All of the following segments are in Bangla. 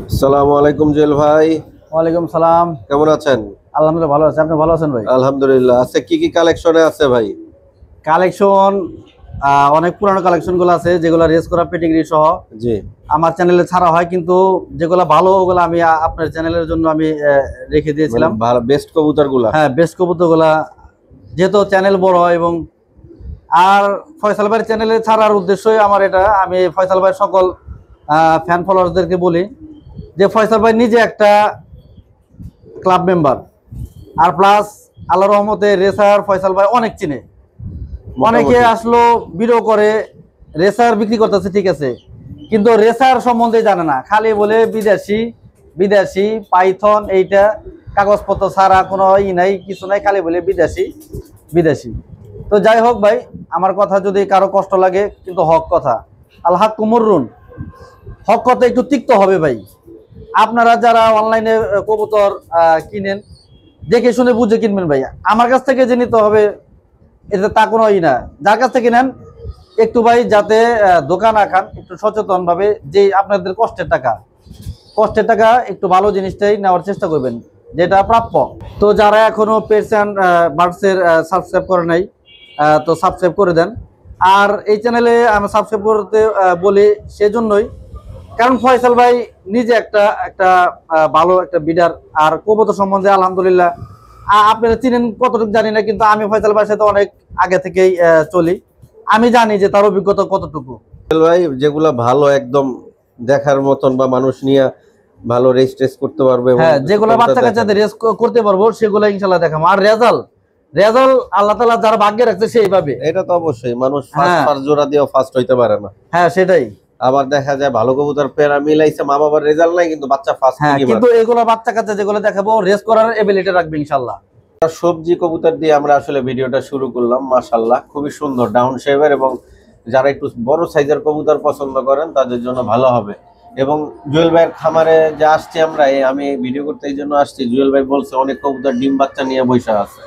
আসসালামু আলাইকুম জুয়েল ভাই। ওয়ালাইকুম সালাম। কেমন আছেন? আলহামদুলিল্লাহ ভালো আছি। আপনি ভালো আছেন ভাই? আলহামদুলিল্লাহ। আজকে কি কালেকশনে আছে ভাই? কালেকশন অনেক পুরানো কালেকশন গুলো আছে যেগুলো রেস করা পেডিগ্রি সহ জি। আমার চ্যানেলে ছাড়া হয়, কিন্তু যেগুলো ভালো ওগুলো আমি আপনার চ্যানেলের জন্য আমি রেখে দিয়েছিলাম। ভালো বেস্ট কবুতরগুলা। হ্যাঁ, বেস্ট কবুতরগুলা যেহেতু চ্যানেল বড় এবং আর ফয়সাল ভাইয়ের চ্যানেলে ছাড়ার উদ্দেশ্যই আমার এটা। আমি ফয়সাল ভাইয়ের সকল ফ্যান ফলোয়ারদেরকে বলি যে ফয়সাল ভাই নিজে একটা ক্লাব মেম্বার, আর প্লাস আল্লাহ রহমতে রেসার ফয়সাল ভাই অনেক চিনে। অনেকে আসলো ভিডিও করে রেসার বিক্রি করতেছে, ঠিক আছে, কিন্তু রেসার সম্বন্ধে জানে না, খালি বলে বিদেশি বিদেশি পাইথন, এইটা কাগজপত্র ছাড়া কোনো নাই, কিছু নাই, খালি বলে বিদেশি বিদেশি। তো যাই হোক ভাই, আমার কথা যদি কারো কষ্ট লাগে, কিন্তু হক কথা, আল হাক কুমরুন, হক কথা একটু তিক্ত হবে ভাই। আপনারা যারা অনলাইনে কবুতর কিনেন, দেখে শুনে বুঝে কিনবেন ভাই। আমার কাছ থেকে যে নিতে হবে এটা তা কোনো না, যার কাছ থেকে নেন একটু ভাই যাতে দোকান রাখান, একটু সচেতন ভাবে যে আপনাদের কষ্টের টাকা একটু ভালো জিনিসটাই নেওয়ার চেষ্টা করবেন, যেটা প্রাপ্য। তো যারা এখনো পেটস অ্যান্ড বার্ডসের সাবস্ক্রাইব করে নাই, তো সাবস্ক্রাইব করে দেন। আর এই চ্যানেলে আমি সাবস্ক্রাইব করতে বলি সেজন্যই, কারণ ফয়সাল ভাই নিজে একটা একটা ভালো একটা বিডার, আর কবুতর সম্বন্ধে আলহামদুলিল্লাহ আপনারা চিনেন কতটুকু জানি না, কিন্তু আমি ফয়সাল ভাইয়ের সাথে অনেক আগে থেকেই চলি, আমি জানি যে তার অভিজ্ঞতা কতটুকু। জুয়েল ভাই যেগুলা ভালো একদম দেখার মতন বা মানুষ নিয়ে ভালো রেস করতে পারবে, হ্যাঁ, যেগুলো বাচ্চা কাচ্চাদের রেস করতে পারবো সেগুলো ইনশাল্লাহ দেখাবো। আর রেজাল্ট আল্লাহ তাআলা যারা ভাগ্যে রাখছে সেইভাবে। এটা তো অবশ্যই, মানুষ ফার্স্ট জোড়া দিয়েও ফার্স্ট হইতে পারে না। হ্যাঁ, সেটাই। আবার দেখা যায় ভালো কবুতর পেয়ারা মিলাইছে, মা বাবার রেজাল্ট নাই, কিন্তু বাচ্চা ফার্স্ট। হ্যাঁ, কিন্তু এগুলো বাচ্চা কাচ্চা যেগুলো দেখাবো রেস করার এবিলিটি রাখবে ইনশাল্লাহ। সবজি কবুতর দিয়ে আমরা আসলে ভিডিওটা শুরু করলাম। মাশাআল্লাহ, খুবই সুন্দর ডাউন শেপের, এবং যারা একটু বড় সাইজের কবুতর পছন্দ করেন তাদের জন্য ভালো হবে। এবং জুয়েল ভাইয়ের খামারে যে আসছি আমরা, আমি ভিডিও করতে এই জন্য আসছি, জুয়েল ভাই বলছে অনেক কবুতর ডিম বাচ্চা নিয়ে বসে আছে।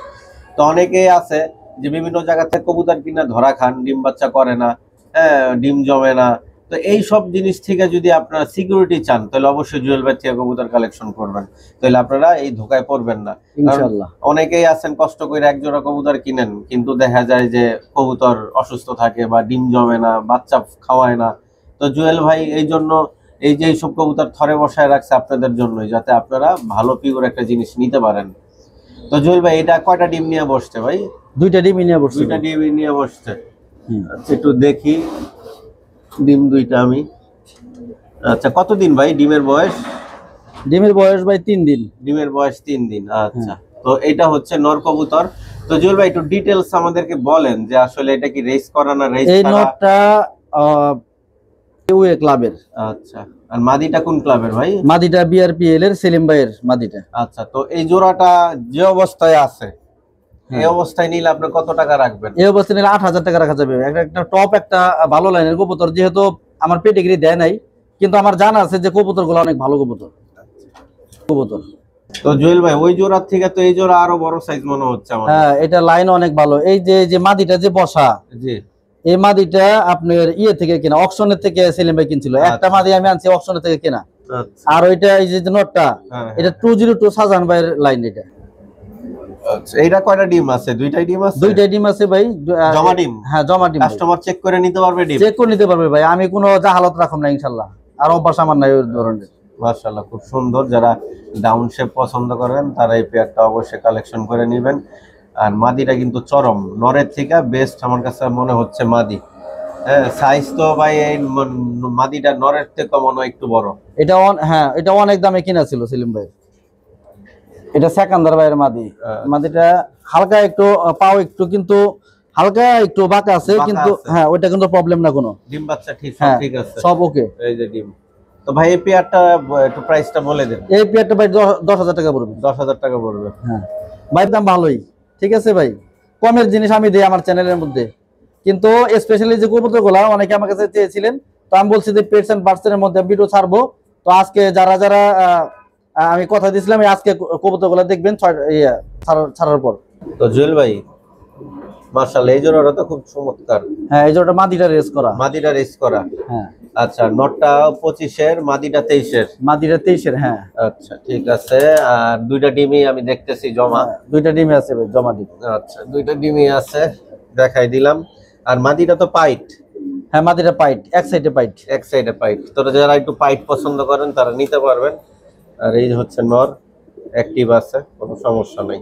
তো অনেকেই আছে যে বিভিন্ন জায়গা থেকে কবুতর কিনা ধরা খান, ডিম বাচ্চা করে না, হ্যাঁ, ডিম জমে না। তো এই সব জিনিস থেকে যদি আপনারা সিকিউরিটি চান, তাহলে অবশ্যই জুয়েল ভাই থেকে কবুতর কালেকশন করবেন, তাহলে আপনারা এই ধোকায় পড়বেন না ইনশাআল্লাহ। অনেকেই আছেন কষ্ট করে এক জোড়া কবুতর কিনেন, কিন্তু দেখা যায় যে কবুতর অসুস্থ থাকে বা ডিম জমে না, বাচ্চা খাওয়ায় না। তো জুয়েল ভাই এই জন্য এই যে এইসব কবুতর থরে বসায় রাখছে আপনাদের জন্যই, যাতে আপনারা ভালো পিওর একটা জিনিস নিতে পারেন। তো জুয়েল ভাই এটা কয়টা ডিম নিয়ে বসছে ভাই? দুইটা ডিম নিয়ে বসছে। দুইটা ডিম নিয়ে বসছে। আচ্ছা, একটু দেখি ডিম দুইটা আমি। আচ্ছা, কতদিন ভাই ডিমের বয়স? ডিমের বয়স ভাই 3 দিন। ডিমের বয়স 3 দিন। আচ্ছা, তো এটা হচ্ছে নর কবুতর। তো জুয়েল ভাই একটু ডিটেইলস আমাদেরকে বলেন যে আসলে এটা কি রেস করা না রেস ছাড়া? এই নরটা ইউএ ক্লাবের। আচ্ছা, আর মাদিটা কোন ক্লাবের ভাই? মাদিটা বিআরপিএল এর সেলিম ভাইয়ের মাদিটা। আচ্ছা, তো এই জোড়াটা যে অবস্থায় আছে, এই অবস্থায় নিলে আপনি কত টাকা রাখবেন? এই অবস্থায় নিলে 8,000 টাকা রাখা যাবে। একটা টপ একটা ভালো লাইনের কবুতর, যেহেতু আমার পেডিগ্রি দেয় নাই, কিন্তু আমার জানা আছে যে কবুতরগুলো অনেক ভালো কবুতর। তো জুয়েল ভাই ওই জোড়ার থেকে তো এই জোড়া আরো বড় সাইজ মনে হচ্ছে আমার। হ্যাঁ, এটা লাইন অনেক ভালো। এই যে মাদিটা যে বসা, জি, এই মাদিটা আপনার ইয়ে থেকে কেনা, অকশনের থেকে সেলিম ভাই কিনছিল। একটা মাদি আমি আনছি অকশনের থেকে কেনা। আর ওইটা এই যে নটটা, এটা 202 শাহজাহান ভাইয়ের লাইন। এটা আচ্ছা, এইটা কয়টা ডিম আছে? দুইটাই ডিম আছে? দুইটাই ডিম আছে ভাই। জমা ডিম? হ্যাঁ, জমা ডিম। কাস্টমার চেক করে নিতে পারবে? ডিম চেক করে নিতে পারবে ভাই, আমি কোনো জাহালত রাখুন না ইনশাআল্লাহ। আর অভ্যাস আমার নাই ওই ধরনের। মাশাআল্লাহ, খুব সুন্দর। যারা ডাউন শেপ পছন্দ করেন তারা এই পেয়ারটা অবশ্যই কালেকশন করে নেবেন। আর মাদিটা কিন্তু চরম, নরের থেকে বেস্ট আমার কাছে মনে হচ্ছে মাদি। হ্যাঁ, সাইজ তো ভাই এই মাদিটা নরের থেকে মনে হয় একটু বড়। এটা হ্যাঁ, এটা অনেক দামে কিনা ছিল সেলিম ভাই। এটা সেকান্দার ভাইয়ের মাদি। মাদিটা হালকা একটু পাও একটু, কিন্তু হালকা একটু বাঁকা আছে, কিন্তু হ্যাঁ ওইটা কিন্তু প্রবলেম না কোনো। ডিম বাচ্চা ঠিক ঠিক আছে, সব ওকে। এই যে ডিম। তো ভাই এই পেয়ারটা একটু প্রাইসটা বলে দেন। এই পেয়ারটা ভাই 10,000 টাকা পড়বে। 10,000 টাকা পড়বে। হ্যাঁ ভাই, দাম ভালোই, ঠিক আছে ভাই। কমের জিনিস আমি দিই আমার চ্যানেলের মধ্যে, কিন্তু স্পেশালি যে কবুতরগুলো অনেকে আমার কাছে চেয়েছিলেন, তো আমি বলছি যে পেটস এন্ড বার্ডসের মধ্যে ভিডিও ছাড়বো। তো আজকে যারা যারা আমি কথা দিয়েছিলাম আজকে কবুতরগুলো দেখবেন ছাড়ার পর। তো জুয়েল ভাই মাশাআল্লাহ, এই জোড়াটা তো খুব চমৎকার। হ্যাঁ এই জোড়াটা মাদিটা রেস করা। মাদিটা রেস করা। হ্যাঁ আচ্ছা, নটটা 25-এর, মাদিটা 23-এর। মাদিটা 23-এর। হ্যাঁ আচ্ছা ঠিক আছে। আর দুইটা ডিমই আমি দেখতেছি জমা। দুইটা ডিমে আছে ভাই, জমা ডিম। আচ্ছা, দুইটা ডিমই আছে, দেখাই দিলাম। আর মাদিটা তো পাইট। হ্যাঁ মাদিটা পাইট, এক সাইডে পাইট। এক সাইডে পাইট। তোরা যারা একটু পাইট পছন্দ করেন তারা নিতে পারবেন। আর এই হচ্ছে নর, অ্যাক্টিভ আছে, কোনো সমস্যা নেই।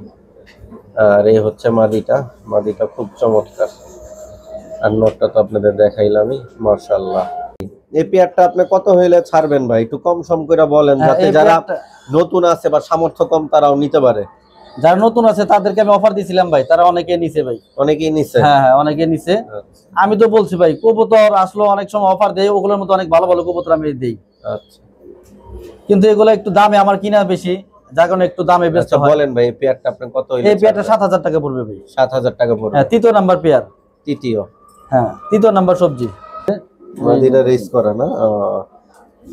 আর এই হচ্ছে মাদিটা, মাদিটা খুব চমৎকার। আর নরটা তো আপনাদের দেখাইলামই, মাশাআল্লাহ। এই পেয়ারটা আপনি কত হইলে ছাড়বেন ভাই? একটু কম সম করে বলেন, যাতে যারা নতুন আছে বা সামর্থ্য কম তারাও নিতে পারে। যারা নতুন আছে তাদেরকে আমি অফার দিছিলাম ভাই, তারা অনেকে নিছে ভাই। অনেকেই নিছে? হ্যাঁ হ্যাঁ অনেকে নিছে। আমি তো বলছি ভাই, কবুতর আসলে অনেক সময় অফার দেয়, ওগুলোর মধ্যে অনেক ভালো ভালো কবুতর আমি দেই। আচ্ছা, কিন্তু এগুলো একটু দামে আমার কিনা বেশি, যার কারণে একটু দামে বেশি। আচ্ছা বলেন ভাই, এই পেয়ারটা আপনি কত হইলে? এই পেয়ারটা 7000 টাকা পড়বে ভাই। 7000 টাকা পড়বে? হ্যাঁ, তৃতীয় নাম্বার পেয়ার। তৃতীয়? হ্যাঁ তৃতীয় নাম্বার সবজি। মাদিটা রেস করা না?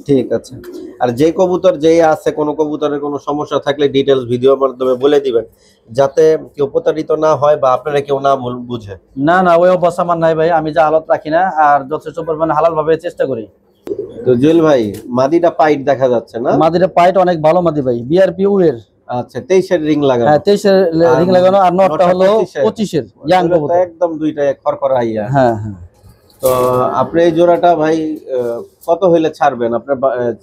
ঠিক আছে। আর যে কবুতর যেই আছে, কোন কবুতরের কোনো সমস্যা থাকলে ডিটেইলস ভিডিওর মাধ্যমে বলে দিবেন, যাতে কেউ প্রতারিত না হয় বা আপনারা কেউ না বুঝে। না না, ওই অবস্থা আমার নাই ভাই, আমি যা হালত রাখি না, আর যথেষ্ট পরিমাণে হালাল ভাবে চেষ্টা করি। তো জুয়েল ভাই, মাদিটা পাইট দেখা যাচ্ছে না? মাদিটা পাইট অনেক ভালো মাদি ভাই, বিআরপি এর। আচ্ছা, 23-এর রিং লাগানো? হ্যাঁ 23-এর রিং লাগানো। আর নটটা হলো 25-এর ইয়াং কবুতর, একদম দুইটা খরখরা আইয়া। হ্যাঁ হ্যাঁ। তো আপনি এই জোড়াটা ভাই কত হইলে ছাড়বেন? আপনার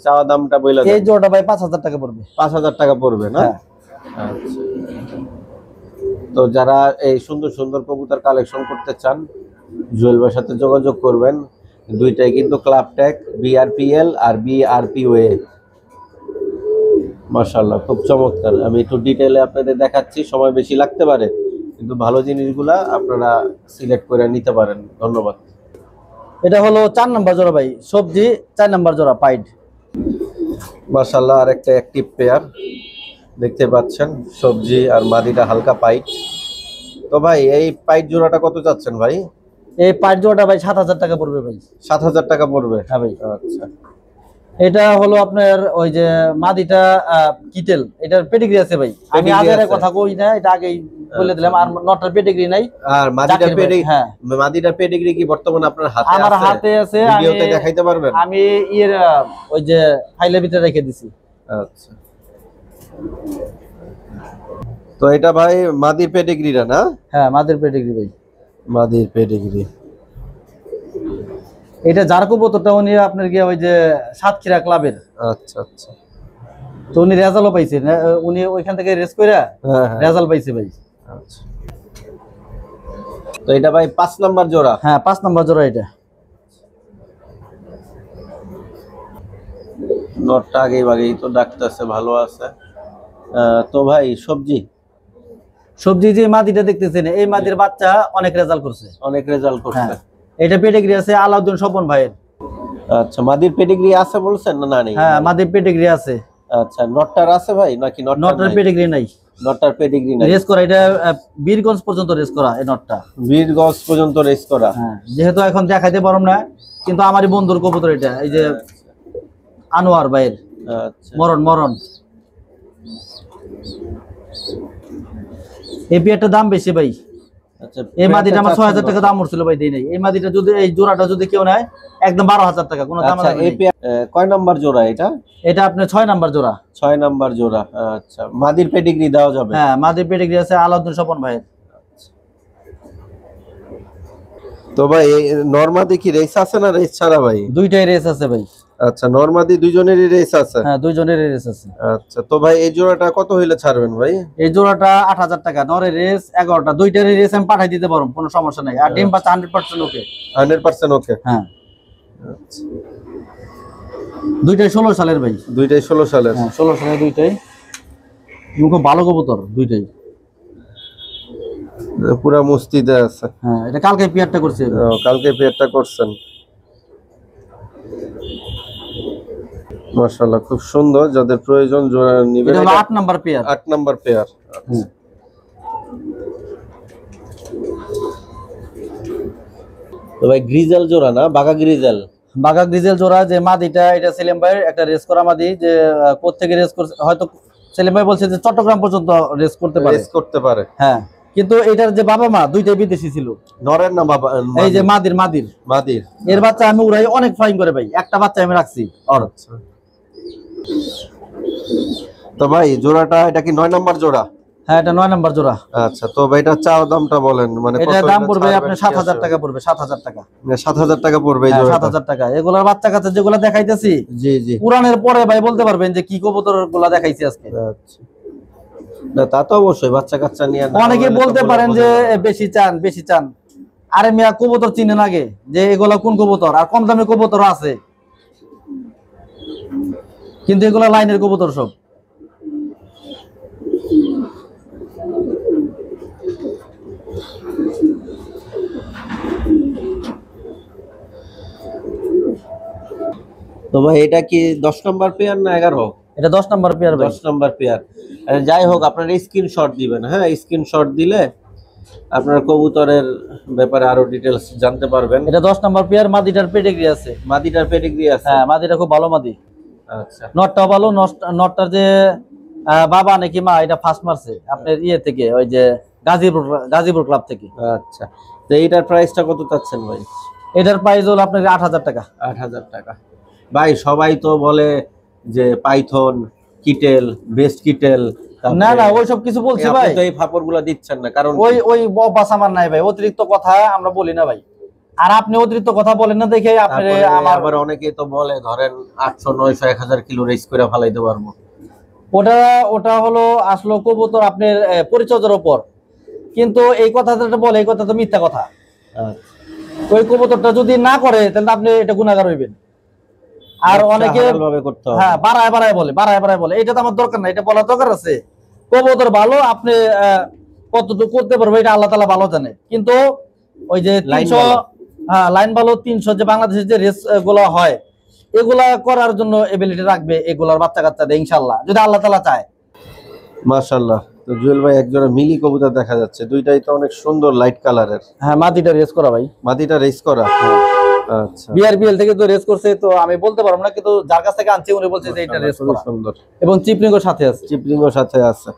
চাওয়া দামটা বইলা দেন। এই জোড়াটা ভাই 5000 টাকা পড়বে। 5000 টাকা পড়বে না? আচ্ছা। তো যারা এই সুন্দর সুন্দর কবুতর কালেকশন করতে চান, জুয়েল ভাইয়ের সাথে যোগাযোগ করবেন। দুইটাই কিন্তু ক্লাব ট্যাগ, বিআরপিএল আর বিআরপিওএ। মাশাআল্লাহ, খুব চমৎকার। আমি একটু ডিটেইলে আপনাদের দেখাচ্ছি, সময় বেশি লাগতে পারে, কিন্তু ভালো জিনিসগুলা আপনারা সিলেক্ট করে নিতে পারেন। ধন্যবাদ। এটা হলো 4 নাম্বার জোড়া ভাই, সবজি 4 নাম্বার জোড়া পাইড। মাশাআল্লাহ, আর একটা অ্যাক্টিভ পেয়ার দেখতে পাচ্ছেন, সবজি আর মাদিটা হালকা পাইট। তো ভাই, এই পাইট জোড়াটা কত চাচ্ছেন ভাই? এই পাইড জোড়াটা ভাই 7000 টাকা পড়বে ভাই। 7000 টাকা পড়বে? হ্যাঁ ভাই। আচ্ছা। এটা হলো আপনার ওই যে মাদিটা কিটেল, এটার পেডিগ্রি আছে ভাই। আমি আগের কথা কই না, এটা আগেই বলে দিলাম। আর নটার পেডিগ্রি নাই। আর মাদিটার পেডিগ্রি? হ্যাঁ, মাদিটার পেডিগ্রি কি বর্তমানে আপনার হাতে আছে? আমার হাতে আছে। ভিডিওতে দেখাইতে পারবেন? আমি এর ওই যে ফাইলের ভিতরে রেখে দিছি। আচ্ছা। তো এটা ভাই মাদির পেডিগ্রিটা না? হ্যাঁ মাদির পেডিগ্রি ভাই। মাদির পেডিগ্রি। এটা যার কবুতরটা উনি আপনার কি ওই যে সাতক্ষীরা ক্লাবের। আচ্ছা আচ্ছা। তো উনি রেজাল্টও পাইছে, উনি ওইখান থেকে রেস কইরা রেজাল্ট পাইছে ভাই। আচ্ছা। তো এটা ভাই 5 নাম্বার জোড়া? হ্যাঁ 5 নাম্বার জোড়া এটা। নটটা আগেই বাগেই তো ডাকতেছে, ভালো আছে। তো ভাই সবজি? সবজি যে মাদিটা দেখতেছেন, এই মাদির বাচ্চা অনেক রেজাল্ট করছে। অনেক রেজাল্ট করছে? এটা পেডিগ্রি আছে আলাউদ্দিন স্বপন ভাইয়ের। আচ্ছা, মাদির পেডিগ্রি আছে বলছেন না? না নেই? হ্যাঁ মাদির পেডিগ্রি আছে। আচ্ছা, নটটার আছে ভাই নাকি? নটটার পেডিগ্রি নাই। নটটার পেডিগ্রি নাই? রেস করা, এটা বীরগঞ্জ পর্যন্ত রেস করা এই নটটা। বীরগঞ্জ পর্যন্ত রেস করা? হ্যাঁ, যেহেতু এখন দেখাইতে পারম না, কিন্তু আমারই বন্ধুর কবুতর এটা, এই যে আনোয়ার ভাইয়ের। আচ্ছা। মরণ মরণ। এই পেয়ারটার দাম বেশি ভাই। আচ্ছা, এই মাদিটা আমার 6000 টাকা দাম উঠছিল ভাই, দেই নাই। এই মাদিটা যদি, এই জোড়াটা যদি কেউ নেয় একদম 12000 টাকা, কোনো দাম আচ্ছা, এই পেয়ার কয় নাম্বার জোড়া এটা? এটা আপনার 6 নাম্বার জোড়া। 6 নাম্বার জোড়া। আচ্ছা, মাদির পেডিগ্রি দেওয়া যাবে? হ্যাঁ মাদির পেডিগ্রি আছে আলাউদ্দিন স্বপন ভাইয়ের। তো ভাই নরমাদি কি রেস আছে না রেস ছাড়া ভাই? দুইটাই রেস আছে ভাই। আচ্ছা, নরমাদি দুইজনেরই রেস আছে? হ্যাঁ দুইজনেরই রেস আছে। আচ্ছা, তো ভাই এই জোড়াটা কত হইলে ছাড়বেন ভাই? এই জোড়াটা 8000 টাকা, নরের রেস 11টা, দুইটারই রেস আমি পাঠাই দিতে পারবো, কোনো সমস্যা নাই। আর ডিম বাচ্চা 100% ওকে। 100% ওকে? হ্যাঁ। আচ্ছা, দুইটাই 16 সালের ভাই। দুইটাই 16 সালের? হ্যাঁ 16 সালের দুইটাই। খুব ভালো কবুতর দুইটাই। পুরা মস্তিতে আছে? হ্যাঁ, এটা কালকে পেয়ারটা করছে। কালকে পেয়ারটা করছেন? মাশাআল্লাহ, খুব সুন্দর। যাদের প্রয়োজন জোড়া নিবেন। এটা হলো 8 নাম্বার পেয়ার। 8 number pair. আচ্ছা। তো ভাই গ্রিজেল জোড়া না? বাঘা গ্রিজেল? বাঘা গ্রিজেল জোড়া। যে মাদিটা এটা সেলিম ভাইয়ের একটা রেস করা মাদি, যে কোত্থেকে রেস করছে হয়তো সেলিম ভাই বলছে যে চট্টগ্রাম পর্যন্ত রেস করতে পারে। রেস করতে পারে? হ্যাঁ। কিন্তু এটার যে বাবা মা দুইটাই বিদেশি ছিল। নরের না বাবা? এই যে মাদির মাদির মাদির। এর বাচ্চা আমি উড়াই অনেক ফ্লাইং করে ভাই, একটা বাচ্চা আমি রাখছি ওর। আচ্ছা। তো ভাই জোড়াটা এটা কি 9 নাম্বার জোড়া? হ্যাঁ এটা 9 নাম্বার জোড়া। আচ্ছা, তো ভাই এটা চাও দামটা বলেন, মানে এটা কত? দাম পড়বে আপনার 7000 টাকা পড়বে, 7000 টাকা। 7000 টাকা পড়বে এই জোড়াটা? 7000 টাকা। এগুলার বাচ্চা কাচ্চা যেগুলা দেখাইতেছি জি জি। পুরানের পরে ভাই বলতে পারবেন যে কি কবুতর গুলা দেখাইছি আজকে। আচ্ছা, না তা তো অবশ্যই, বাচ্চা কাচ্চা নিয়ে অনেকে বলতে পারেন যে বেশি চান বেশি চান। আরে মিয়া কবুতর চিনেন আগে যে এগুলা কোন কবুতর, আর কম দামে কবুতর আছে কিন্তু এগুলা লাইনের কবুতর সব। তো ভাই এটা কি 10 নাম্বার পেয়ার না 11? এটা 10 নাম্বার পেয়ার ভাই। 10 নাম্বার পেয়ার। যাই হোক, আপনার স্ক্রিনশট দিবেন। হ্যাঁ, স্ক্রিনশট দিলে আপনার কবুতরের ব্যাপারে আরো ডিটেইলস জানতে পারবেন। এটা 10 নাম্বার পেয়ার, মাদিটার পেডিগ্রি আছে। মাদিটার পেডিগ্রি আছে? হ্যাঁ মাদিটা খুব ভালো মাদি। আচ্ছা, নটটাও ভালো। নটটার যে বাবা নাকি মা এটা ফার্স্ট মারছে আপনার ইয়ে থেকে, ওই যে গাজীপুর ক্লাব থেকে। আচ্ছা, তো এইটার প্রাইসটা কত চাচ্ছেন ভাই? এটার প্রাইস হলো আপনার 8000 টাকা। 8000 টাকা। ভাই সবাই তো বলে যে পাইথন, কিটেল, বেস্ট কিটেল। না না ওইসব কিছু বলছি ভাই, আপনি তো এই ফাপড়গুলো দিচ্ছেন না কারণ ওই অভ্যাস আমার নাই ভাই, অতিরিক্ত কথা আমরা বলি না ভাই। আর আপনি অতিরিক্ত কথা বলেন না দেখে আপনি আবার অনেকেই তো বলে ধরেন 800 900 1000 কিলো রেস করে ফেলাইতে পারবো। ওটা হলো আসলে কবুতর আপনার পরিচর্যার উপর, কিন্তু এই কথাটা বলে এই কথা তো মিথ্যা কথা। ওই কবুতরটা যদি না করে তাহলে আপনি এটা গুনাহগার হইবেন। আর অনেকে হ্যাঁ বাড়ায় বলে এটা তো আমার দরকার না, এটা বলার দরকার আছে। কবুতর ভালো, আপনি কতটুকু করতে পারবে এটা আল্লাহ তাআলা ভালো জানে। কিন্তু ওই যে 300 লাইন ভালো 300 যে বাংলাদেশের যে রেস গুলো হয় এগুলা করার জন্য এবিলিটি রাখবে এগুলার বাচ্চা কাচ্চাদের ইনশাআল্লাহ, যদি আল্লাহ তাআলা চায়। মাশাআল্লাহ। তো জুয়েল ভাই একজোড়া মিলি কবুতর দেখা যাচ্ছে, দুইটাই তো অনেক সুন্দর লাইট কালারের। হ্যাঁ মাদিটা রেস করা ভাই। মাদিটা রেস করা? আচ্ছা, বিআরবিএল থেকে তো রেস করছে, তো আমি বলতে পারবো না, কিন্তু যার কাছ থেকে আনছি উনি বলছে যে এটা রেস করা সুন্দর এবং চিপলিংও সাথে আছে। চিপলিংও সাথে আছে।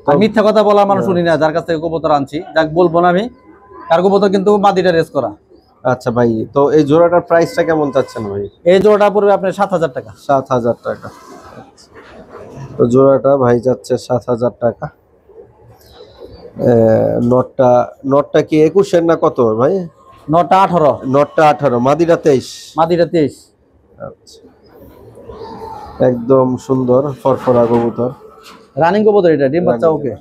আর মিথ্যা কথা বলা মানুষ শুনি না, যার কাছ থেকে কবুতর আনছি যাক বলবো না আমি, তার কবুতর কিন্তু মাদিটা রেস করা। আচ্ছা ভাই, তো এই জোড়াটার প্রাইসটা কেমন চাচ্ছেন ভাই? এই জোড়াটা পড়বে আপনার 7000 টাকা। 7000 টাকা। তো জোড়াটা ভাই যাচ্ছে 7000 টাকা। নটটা কি 21 না কত ভাই? নটটা 18। নটটা 18, মাদিটা 23। মাদিটা 23। আচ্ছা, একদম সুন্দর ফরফরা কবুতর, রানিং কবুতর এটা, ডিম বাচ্চা ওকে।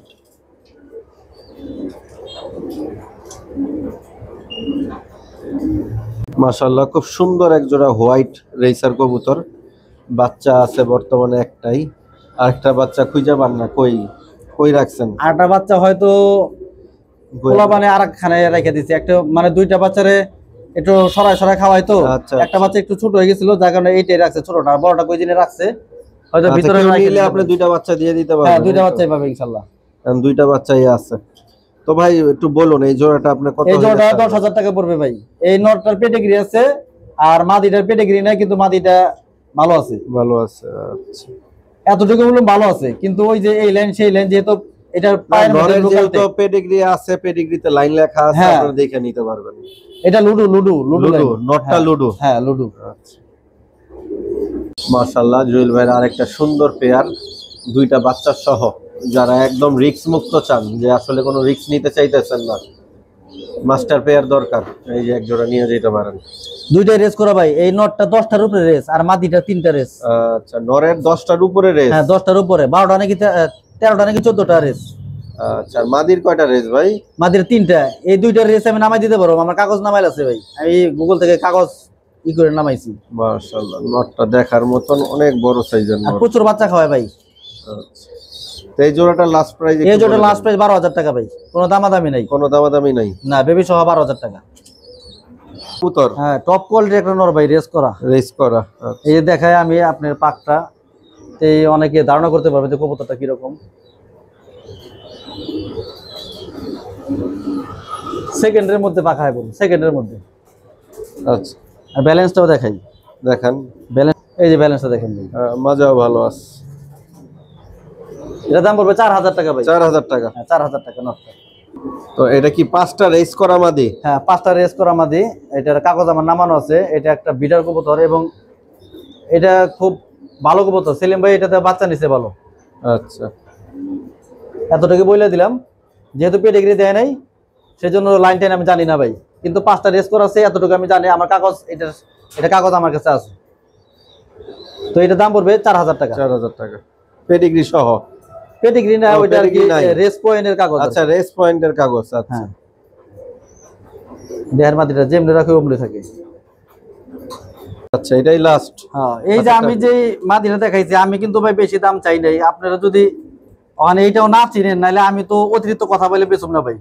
মাশাআল্লাহ খুব সুন্দর এক জোড়া হোয়াইট রেসার কবুতর। বাচ্চা আছে বর্তমানে একটাই, আরেকটা বাচ্চা খুঁজে পান না, কই রাখছেন? আরেকটা বাচ্চা হয়তো পোলাপানে আরেকখানে রেখে দিয়েছি, একটা মানে দুইটা বাচ্চারে একটু সরাই খাওয়াই তো। আচ্ছা, একটা বাচ্চা একটু ছোট হয়ে গেছিল যার কারণে এইটাই রাখছে, ছোটটা, বড়টা কই দিনে রাখছে হয়তো আচ্ছা, ভিতরে কেউ রাখে নিলে দিতে আপনি পারবে। দুইটা বাচ্চা দিয়ে দিতে হ্যাঁ পারবেন? দুইটা বাচ্চাই পাবে ইনশাআল্লাহ। দুইটা বাচ্চাই আছে। তো ভাই একটু বলুন এই জোড়াটা আপনি কত? এই জোড়াটা 10000 টাকা পড়বে ভাই। এই নটটার পেডিগ্রি আছে আর মাদিটার পেডিগ্রি নাই, কিন্তু মাদিটা ভালো আছে। ভালো আছে। আচ্ছা, এতটুকু বললাম ভালো আছে, কিন্তু ওই যে এই লাইন সেই লাইন যেহেতু এটার পায়ের মধ্যে নরের লোকাল যেহেতু পেডিগ্রি আছে, পেডিগ্রিতে লাইন লেখা আছে, হ্যাঁ। আপনারা দেখে নিতে পারবেন। এটা লুডু লাইন। নটটা হ্যাঁ। লুডু। হ্যাঁ লুডু। আচ্ছা, মাশাআল্লাহ জুয়েল ভাইয়ের আরেকটা সুন্দর পেয়ার, দুইটা বাচ্চা সহ। যারা একদম রিস্ক মুক্ত চান, যে আসলে কোনো রিস্ক নিতে চাইতেছেন না, মাস্টার পেয়ার দরকার, এই যে এক জোড়া নিয়ে যেতে পারেন। দুইটাই রেস করা ভাই। এই নটটা 10টার উপরে রেস আর মাদিটা 3টা রেস। আচ্ছা, নরের 10টার উপরে রেস? হ্যাঁ 10টার উপরে, 12টা নাকি 13টা নাকি 14টা রেস। আচ্ছা, আর মাদির কয়টা রেস ভাই? মাদির 3টা। এই দুইটা রেস আমি নামাই দিতে পারবো, আমার কাগজ নামাইল আছে ভাই, আমি গুগল থেকে কাগজ ই করে নামাইছি। মাশাআল্লাহ, নটটা দেখার মতন অনেক বড় সাইজের আর নট। প্রচুর বাচ্চা খাওয়ায় ভাই। আচ্ছা, তো এই জোড়াটা লাস্ট প্রাইস? এই জোড়া লাস্ট প্রাইস 12000 টাকা ভাই, কোনো দামাদামি নাই। কোনো দামাদামি নাই? না, বেবি সহ 12000 টাকা। কবুতর হ্যাঁ টপ কোয়ালিটির একটা নর ভাই, রেস করা। রেস করা। আচ্ছা, এই যে দেখায় আমি আপনার পাকটা, এই অনেকে ধারণা করতে পারবে যে কবুতরটা কিরকম। সেকেন্ডের মধ্যে পাকা হয় বলুন, সেকেন্ডের মধ্যে। আচ্ছা, আর ব্যালেন্সটাও দেখাই, দেখান। ব্যালেন্স এই যে ব্যালেন্সটা দেখেন ভাই। মাজাও ভালো আছে। এটা দাম পড়বে 4000 টাকা ভাই। 4000 টাকা? হ্যাঁ 4000 টাকা নটটা। তো এটা কি 5টা রেস করা মাদি? হ্যাঁ 5টা রেস করা মাদি, এটার কাগজ আমার নামানো আছে। এটা একটা বিডার কবুতর এবং এটা খুব ভালো কবুতর। সেলিম ভাই এটাতে বাচ্চা নিছে ভালো। আচ্ছা, এতটুকু বলে দিলাম, যেহেতু পেডিগ্রি দেয় নাই সেজন্য লাইন টাইন আমি জানি না ভাই, কিন্তু 5টা রেস করা আছে এতটুকু আমি জানি। আমার কাগজ এটা কাগজ আমার কাছে আছে। তো এটা দাম পড়বে 4000 টাকা। 4000 টাকা পেডিগ্রি সহ? পেডিগ্রি না, ওইটা আর কি রেস পয়েন্টের কাগজ। আচ্ছা, রেস পয়েন্টের কাগজ। আচ্ছা, হ্যাঁ, দেহের মাটিটা যেমনি রাখে ওমনি থাকে। আচ্ছা, এটাই লাস্ট? হ্যাঁ, এই যে আমি যে মাদিটা দেখাইছি, আমি কিন্তু ভাই বেশি দাম চাই নাই। আপনারা যদি এইটাও না চিনেন, নাহলে আমি তো অতিরিক্ত কথা বলে বেচুম না ভাই।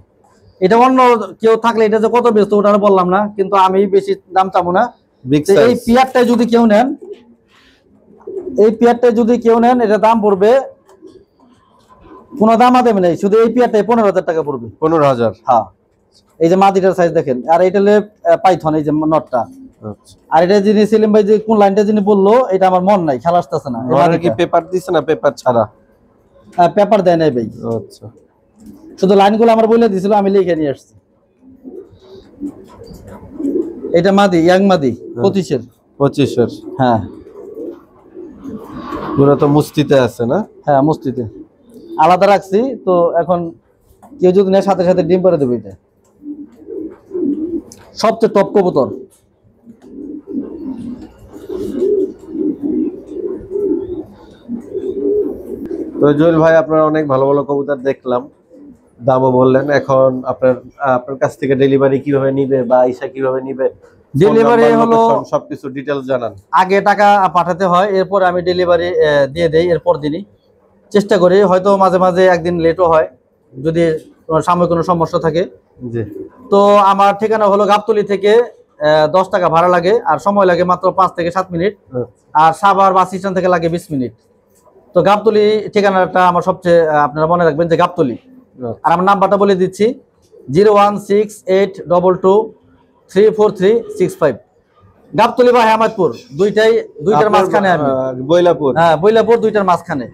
এটা অন্য কেউ থাকলে এটা যে কত বেচতো ওটা বললাম না, কিন্তু আমি বেশি দাম চাবো না। এই পিয়ারটাই যদি কেউ নেন, এটা দাম পড়বে, কোনো দাম দেবে নাই, শুধু এই পিয়ারটাই 15000 টাকা পড়বে। 15000? হ্যাঁ, এই যে মাদিটার সাইজ দেখেন, আর এটা হলে পাইথন, এই যে নটটা। আর এটা যিনি সেলিম ভাই যে কোন লাইনটা যিনি বললো, এটা আমার মন নাই, খেলা আসতেছে না। কি পেপার দিছে না পেপার ছাড়া? পেপার দেয় নাই ভাই। আচ্ছা, শুধু লাইনগুলো আমার বলে দিছিল, আমি লিখে নিয়ে আসছি। এটা মাদি, ইয়াং মাদি, 25 এর। হ্যাঁ, পুরো তো মুস্তিতে আছে না? হ্যাঁ মসজিদে আলাদা রাখছি। তো এখন কেউ যদি নেয় সাথে সাথে ডিম পারে দেবে। এটা সবচেয়ে টপ কবুতর। তো জুয়েল ভাই, আপনার অনেক ভালো ভালো কবুতর দেখলাম, দামও বললেন। এখন আপনার কাছ থেকে ডেলিভারি কিভাবে নিবে বা আইসা কিভাবে নিবে, ডেলিভারি হলো সবকিছু ডিটেইলস জানান। আগে টাকা পাঠাতে হয়, এরপর আমি ডেলিভারি দিয়ে দেই এরপর দিনই। চেষ্টা করি, হয়তো মাঝে মাঝে একদিন লেটও হয় যদি সাময়িক কোনো সমস্যা থাকে। জি। তো আমার ঠিকানা হলো গাবতলী থেকে 10 টাকা ভাড়া লাগে, আর সময় লাগে মাত্র 5 থেকে 7 মিনিট। আর সাভার বাস স্ট্যান্ড থেকে লাগে 20 মিনিট। তো গাবতলী ঠিকানাটা আমার সবচেয়ে, আপনারা মনে রাখবেন যে গাবতলী। আর আমার নাম্বারটা বলে দিচ্ছি, 01682234365। গাবতলী বা হেমাদপুর দুইটার মাঝখানে আমি। বৈলাপুর? হ্যাঁ, বৈলাপুর দুইটার মাঝখানে।